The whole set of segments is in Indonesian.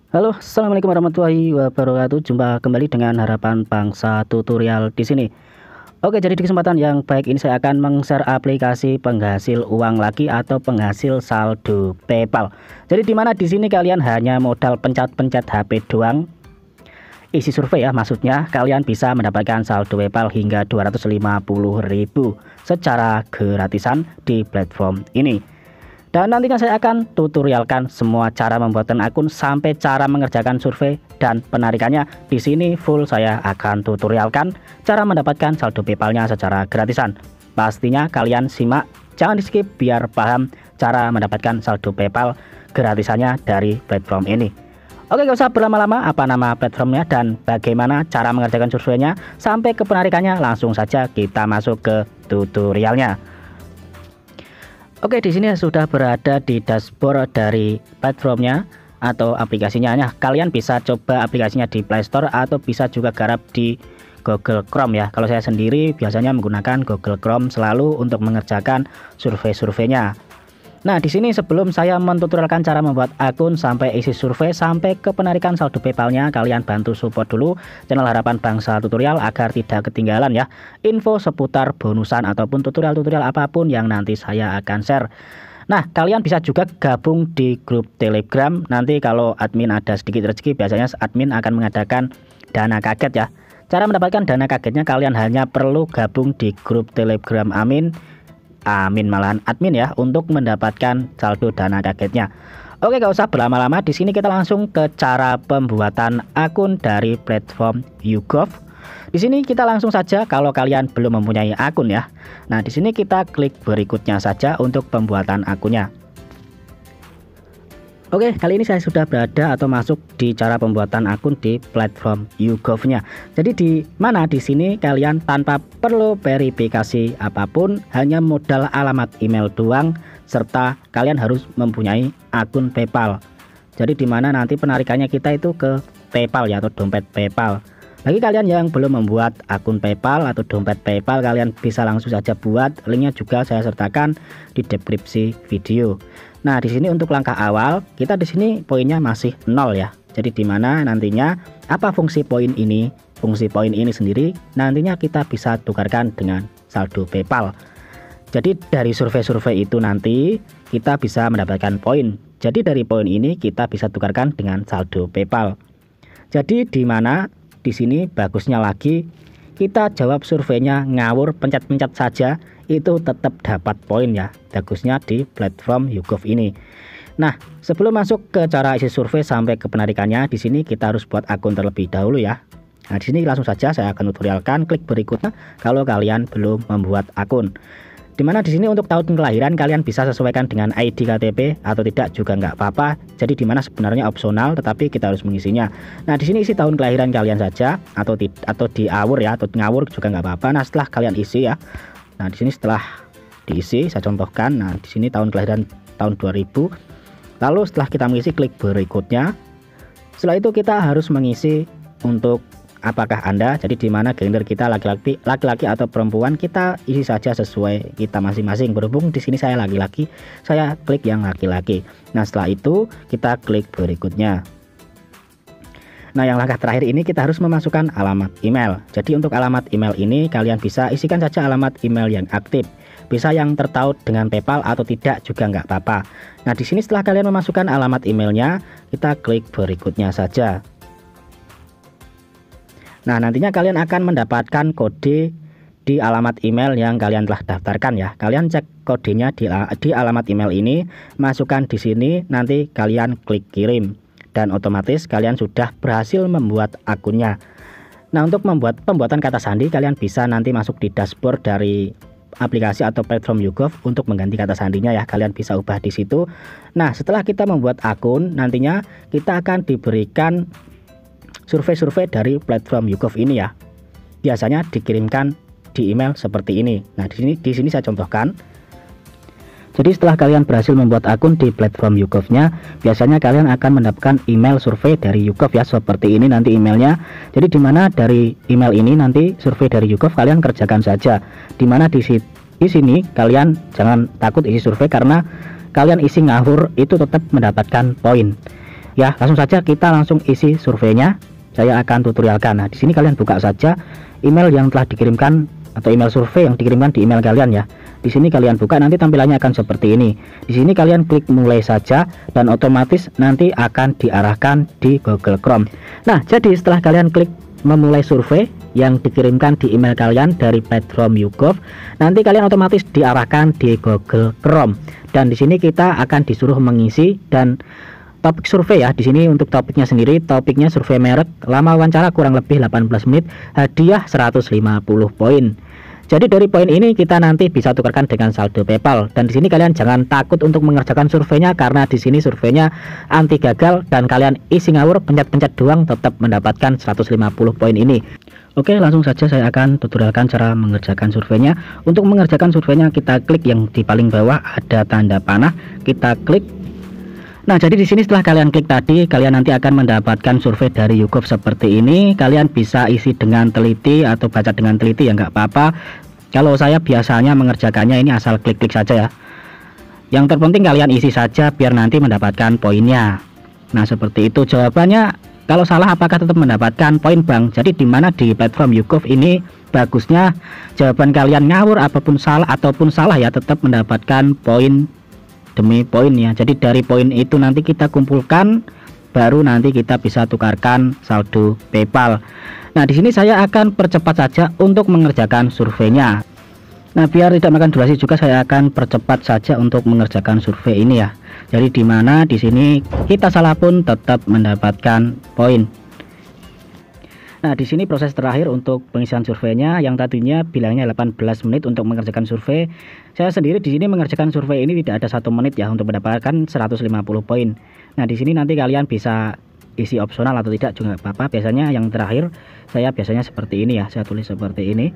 Halo, assalamualaikum warahmatullahi wabarakatuh. Jumpa kembali dengan Harapan Bangsa tutorial di sini. Oke, jadi di kesempatan yang baik ini saya akan meng-share aplikasi penghasil uang lagi atau penghasil saldo PayPal. Jadi di mana di sini kalian hanya modal pencet-pencet HP doang, isi survei ya, maksudnya kalian bisa mendapatkan saldo PayPal hingga 250.000 secara gratisan di platform ini. Dan nantinya saya akan tutorialkan semua cara membuatkan akun sampai cara mengerjakan survei dan penarikannya. Di sini full saya akan tutorialkan cara mendapatkan saldo PayPal-nya secara gratisan. Pastinya kalian simak, jangan di skip biar paham cara mendapatkan saldo PayPal gratisannya dari platform ini. Oke, gak usah berlama-lama, apa nama platformnya dan bagaimana cara mengerjakan surveinya sampai ke penarikannya, langsung saja kita masuk ke tutorialnya. Oke, di sini sudah berada di dashboard dari platformnya atau aplikasinya. Nah, kalian bisa coba aplikasinya di Play Store atau bisa juga garap di Google Chrome ya. Kalau saya sendiri biasanya menggunakan Google Chrome selalu untuk mengerjakan survei-surveinya. Nah, di sini sebelum saya mentutorialkan cara membuat akun sampai isi survei sampai ke penarikan saldo PayPal-nya, kalian bantu support dulu channel Harapan Bangsa Tutorial agar tidak ketinggalan ya info seputar bonusan ataupun tutorial-tutorial apapun yang nanti saya akan share. Nah, kalian bisa juga gabung di grup Telegram. Nanti kalau admin ada sedikit rezeki, biasanya admin akan mengadakan dana kaget ya. Cara mendapatkan dana kagetnya kalian hanya perlu gabung di grup Telegram admin ya untuk mendapatkan saldo dana kagetnya. Oke, gak usah berlama-lama, di sini kita langsung ke cara pembuatan akun dari platform YouGov. Di sini kita langsung saja kalau kalian belum mempunyai akun ya. Nah, di sini kita klik berikutnya saja untuk pembuatan akunnya. Oke, kali ini saya sudah berada atau masuk di cara pembuatan akun di platform YouGov-nya. Jadi di mana di sini kalian tanpa perlu verifikasi apapun, hanya modal alamat email doang serta kalian harus mempunyai akun PayPal. Jadi di mana nanti penarikannya kita itu ke PayPal ya atau dompet PayPal. Bagi kalian yang belum membuat akun PayPal atau dompet PayPal, kalian bisa langsung saja buat. Linknya juga saya sertakan di deskripsi video. Nah, di sini untuk langkah awal kita di sini poinnya masih 0 ya. Jadi di mana nantinya apa fungsi poin ini? Fungsi poin ini sendiri nantinya kita bisa tukarkan dengan saldo PayPal. Jadi dari survei-survei itu nanti kita bisa mendapatkan poin. Jadi dari poin ini kita bisa tukarkan dengan saldo PayPal. Jadi di mana di sini bagusnya lagi kita jawab surveinya ngawur, pencet-pencet saja itu tetap dapat poin ya. Bagusnya di platform YouGov ini. Nah, sebelum masuk ke cara isi survei sampai ke penarikannya, di sini kita harus buat akun terlebih dahulu ya. Nah, di sini langsung saja saya akan tutorialkan, klik berikutnya kalau kalian belum membuat akun. Dimana di sini untuk tahun kelahiran kalian bisa sesuaikan dengan ID KTP atau tidak juga nggak apa-apa. Jadi dimana sebenarnya opsional tetapi kita harus mengisinya. Nah, di sini isi tahun kelahiran kalian saja atau diawur ya atau ngawur juga nggak apa-apa. Nah, setelah kalian isi ya. Nah, di sini setelah diisi saya contohkan. Nah, di sini tahun kelahiran tahun 2000. Lalu setelah kita mengisi klik berikutnya. Setelah itu kita harus mengisi untuk apakah Anda, jadi di mana gender kita laki-laki atau perempuan, kita isi saja sesuai kita masing-masing. Berhubung di sini saya laki-laki, saya klik yang laki-laki. Nah, setelah itu kita klik berikutnya. Nah, yang langkah terakhir ini kita harus memasukkan alamat email. Jadi untuk alamat email ini kalian bisa isikan saja alamat email yang aktif. Bisa yang tertaut dengan PayPal atau tidak juga nggak apa-apa. Nah, di sini setelah kalian memasukkan alamat emailnya, kita klik berikutnya saja. Nah, nantinya kalian akan mendapatkan kode di alamat email yang kalian telah daftarkan ya. Kalian cek kodenya di alamat email ini, masukkan di sini, nanti kalian klik kirim dan otomatis kalian sudah berhasil membuat akunnya. Nah, untuk pembuatan kata sandi kalian bisa nanti masuk di dashboard dari aplikasi atau platform YouGov untuk mengganti kata sandinya ya. Kalian bisa ubah di situ. Nah, setelah kita membuat akun, nantinya kita akan diberikan survei-survei dari platform YouGov ini ya. Biasanya dikirimkan di email seperti ini. Nah, di sini saya contohkan. Jadi setelah kalian berhasil membuat akun di platform YouGov-nya, biasanya kalian akan mendapatkan email survei dari YouGov ya, seperti ini nanti emailnya. Jadi di mana dari email ini nanti survei dari YouGov kalian kerjakan saja. Di mana di sini kalian jangan takut isi survei karena kalian isi ngawur itu tetap mendapatkan poin. ya. Langsung saja kita langsung isi surveinya. Saya akan tutorialkan. Nah, di sini kalian buka saja email yang telah dikirimkan atau email survei yang dikirimkan di email kalian ya. Di sini kalian buka, nanti tampilannya akan seperti ini. Di sini kalian klik mulai saja dan otomatis nanti akan diarahkan di Google Chrome. Nah, jadi setelah kalian klik memulai survei yang dikirimkan di email kalian dari platform YouGov, nanti kalian otomatis diarahkan di Google Chrome. Dan di sini kita akan disuruh mengisi dan topik survei ya. Di sini untuk topiknya sendiri, topiknya survei merek, lama wawancara kurang lebih 18 menit, hadiah 150 poin. Jadi dari poin ini kita nanti bisa tukarkan dengan saldo PayPal. Dan di sini kalian jangan takut untuk mengerjakan surveinya, karena di sini surveinya anti gagal dan kalian isi ngawur, pencet-pencet doang tetap mendapatkan 150 poin ini. Oke, langsung saja saya akan tutorialkan cara mengerjakan surveinya. Untuk mengerjakan surveinya kita klik yang di paling bawah ada tanda panah, kita klik. Nah, jadi di sini setelah kalian klik tadi, kalian nanti akan mendapatkan survei dari YouGov seperti ini. Kalian bisa isi dengan teliti atau baca dengan teliti ya, nggak apa-apa. Kalau saya biasanya mengerjakannya ini asal klik-klik saja ya. Yang terpenting kalian isi saja biar nanti mendapatkan poinnya. Nah, seperti itu jawabannya. Kalau salah apakah tetap mendapatkan poin Bang? Jadi dimana di platform YouGov ini bagusnya jawaban kalian ngawur ataupun salah ya, tetap mendapatkan poin demi poin ya. Jadi dari poin itu nanti kita kumpulkan, baru nanti kita bisa tukarkan saldo PayPal. Nah, di sini saya akan percepat saja untuk mengerjakan surveinya. Nah, biar tidak makan durasi juga, saya akan percepat saja untuk mengerjakan survei ini ya. Jadi dimana di sini kita salah pun tetap mendapatkan poin. Nah, di sini proses terakhir untuk pengisian surveinya, yang tadinya bilangnya 18 menit untuk mengerjakan survei. Saya sendiri di sini mengerjakan survei ini tidak ada 1 menit ya untuk mendapatkan 150 poin. Nah, di sini nanti kalian bisa isi opsional atau tidak juga apa-apa. Biasanya yang terakhir saya biasanya seperti ini ya, saya tulis seperti ini.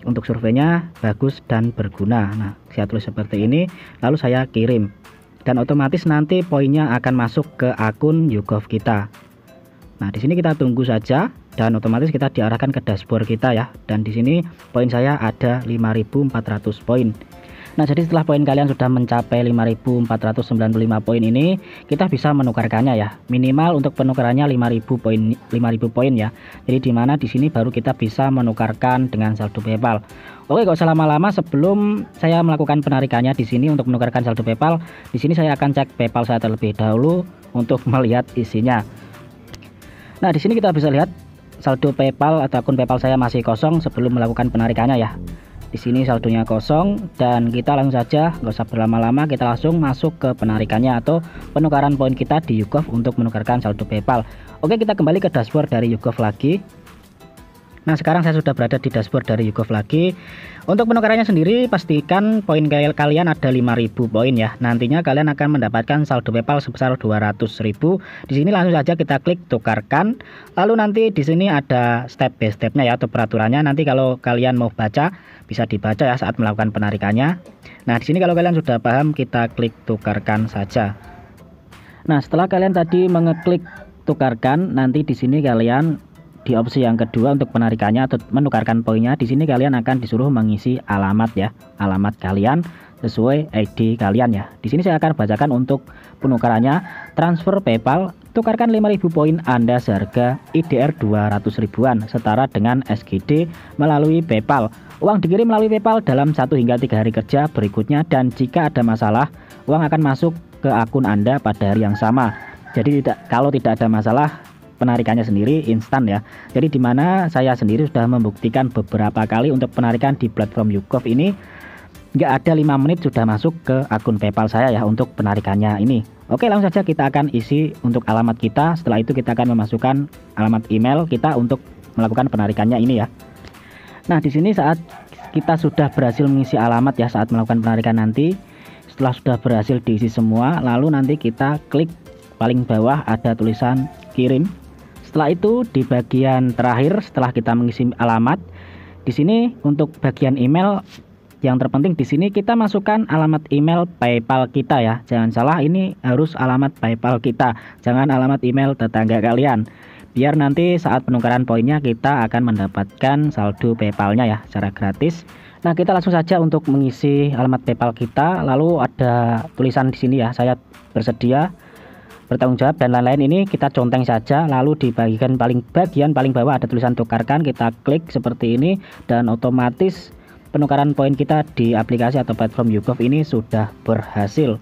Untuk surveinya bagus dan berguna. Nah, saya tulis seperti ini, lalu saya kirim. Dan otomatis nanti poinnya akan masuk ke akun YouGov kita. Nah, di sini kita tunggu saja dan otomatis kita diarahkan ke dashboard kita ya. Dan di sini poin saya ada 5.400 poin. Nah, jadi setelah poin kalian sudah mencapai 5.495 poin ini, kita bisa menukarkannya ya. Minimal untuk penukarannya 5.000 poin ya. Jadi dimana di sini baru kita bisa menukarkan dengan saldo PayPal. Oke, gak usah lama-lama, sebelum saya melakukan penarikannya di sini untuk menukarkan saldo PayPal, di sini saya akan cek PayPal saya terlebih dahulu untuk melihat isinya. Nah, di sini kita bisa lihat saldo PayPal atau akun PayPal saya masih kosong sebelum melakukan penarikannya ya. Di sini saldonya kosong dan kita langsung saja, nggak usah berlama-lama, kita langsung masuk ke penarikannya atau penukaran poin kita di YouGov untuk menukarkan saldo PayPal. Oke, kita kembali ke dashboard dari YouGov lagi. Nah, sekarang saya sudah berada di dashboard dari YouGov lagi. Untuk penukarannya sendiri, pastikan poin kalian ada 5.000 poin ya. Nantinya kalian akan mendapatkan saldo PayPal sebesar 200.000. Di sini langsung saja kita klik tukarkan. Lalu nanti di sini ada step by stepnya ya atau peraturannya. Nanti kalau kalian mau baca, bisa dibaca ya saat melakukan penarikannya. Nah, di sini kalau kalian sudah paham, kita klik tukarkan saja. Nah, setelah kalian tadi mengeklik tukarkan, nanti di sini kalian di opsi yang kedua untuk penarikannya atau menukarkan poinnya, di sini kalian akan disuruh mengisi alamat ya, alamat kalian sesuai ID kalian ya. Di sini saya akan bacakan untuk penukarannya. Transfer PayPal, tukarkan 5.000 poin Anda seharga IDR 200 ribuan setara dengan SGD melalui PayPal. Uang dikirim melalui PayPal dalam 1 hingga 3 hari kerja berikutnya, dan jika ada masalah, uang akan masuk ke akun Anda pada hari yang sama. Jadi kalau tidak ada masalah, penarikannya sendiri instan ya. Jadi dimana saya sendiri sudah membuktikan beberapa kali untuk penarikan di platform YouGov ini, nggak ada 5 menit sudah masuk ke akun PayPal saya ya untuk penarikannya ini. Oke, langsung saja kita akan isi untuk alamat kita. Setelah itu kita akan memasukkan alamat email kita untuk melakukan penarikannya ini ya. Nah, di sini saat kita sudah berhasil mengisi alamat ya saat melakukan penarikan nanti, setelah sudah berhasil diisi semua, lalu nanti kita klik paling bawah ada tulisan kirim. Setelah itu di bagian terakhir setelah kita mengisi alamat, di sini untuk bagian email yang terpenting di sini kita masukkan alamat email PayPal kita ya. Jangan salah, ini harus alamat PayPal kita, jangan alamat email tetangga kalian. Biar nanti saat penukaran poinnya kita akan mendapatkan saldo PayPalnya ya secara gratis. Nah, kita langsung saja untuk mengisi alamat PayPal kita. Lalu ada tulisan di sini ya, saya bersedia. bertanggung jawab dan lain-lain ini kita conteng saja, lalu di bagian paling bawah ada tulisan tukarkan, kita klik seperti ini dan otomatis penukaran poin kita di aplikasi atau platform YouGov ini sudah berhasil.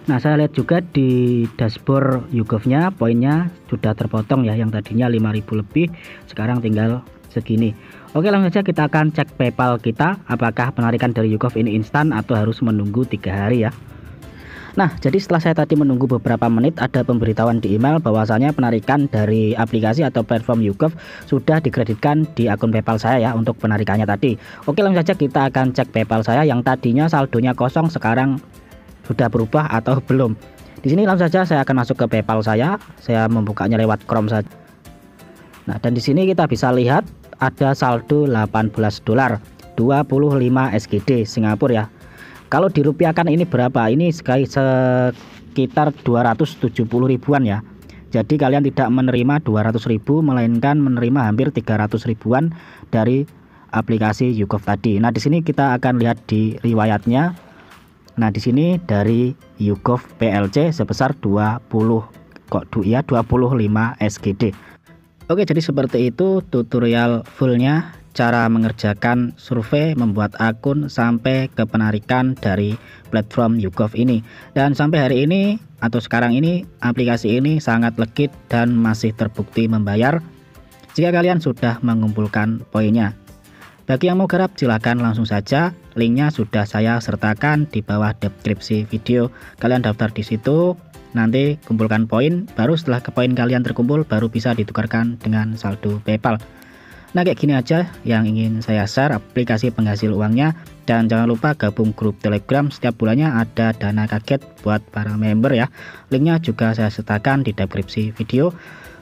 Nah, saya lihat juga di dashboard YouGov-nya poinnya sudah terpotong ya, yang tadinya 5.000 lebih sekarang tinggal segini. Oke, langsung saja kita akan cek PayPal kita apakah penarikan dari YouGov ini instan atau harus menunggu 3 hari ya. Nah, jadi setelah saya tadi menunggu beberapa menit, ada pemberitahuan di email bahwasanya penarikan dari aplikasi atau platform YouGov sudah dikreditkan di akun PayPal saya ya untuk penarikannya tadi. Oke, langsung saja kita akan cek PayPal saya yang tadinya saldonya kosong sekarang sudah berubah atau belum. Di sini langsung saja saya akan masuk ke PayPal saya membukanya lewat Chrome saja. Nah, dan di sini kita bisa lihat ada saldo $18, 25 SGD Singapura ya. Kalau dirupiahkan ini berapa? Ini sekitar 270 ribuan ya. Jadi kalian tidak menerima 200.000 melainkan menerima hampir 300 ribuan dari aplikasi YouGov tadi. Nah, di sini kita akan lihat di riwayatnya. Nah, di sini dari YouGov PLC sebesar 25 SGD. Oke, jadi seperti itu tutorial fullnya cara mengerjakan survei, membuat akun sampai ke penarikan dari platform YouGov ini. Dan sampai hari ini atau sekarang ini aplikasi ini sangat legit dan masih terbukti membayar jika kalian sudah mengumpulkan poinnya. Bagi yang mau garap silahkan langsung saja, linknya sudah saya sertakan di bawah deskripsi video. Kalian daftar di situ, nanti kumpulkan poin, baru setelah poin kalian terkumpul baru bisa ditukarkan dengan saldo PayPal. Nah, kayak gini aja yang ingin saya share aplikasi penghasil uangnya. Dan jangan lupa gabung grup Telegram, setiap bulannya ada dana kaget buat para member ya. Linknya juga saya sertakan di deskripsi video.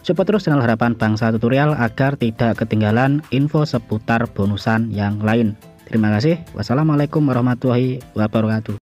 Support terus channel Harapan Bangsa Tutorial agar tidak ketinggalan info seputar bonusan yang lain. Terima kasih. Wassalamualaikum warahmatullahi wabarakatuh.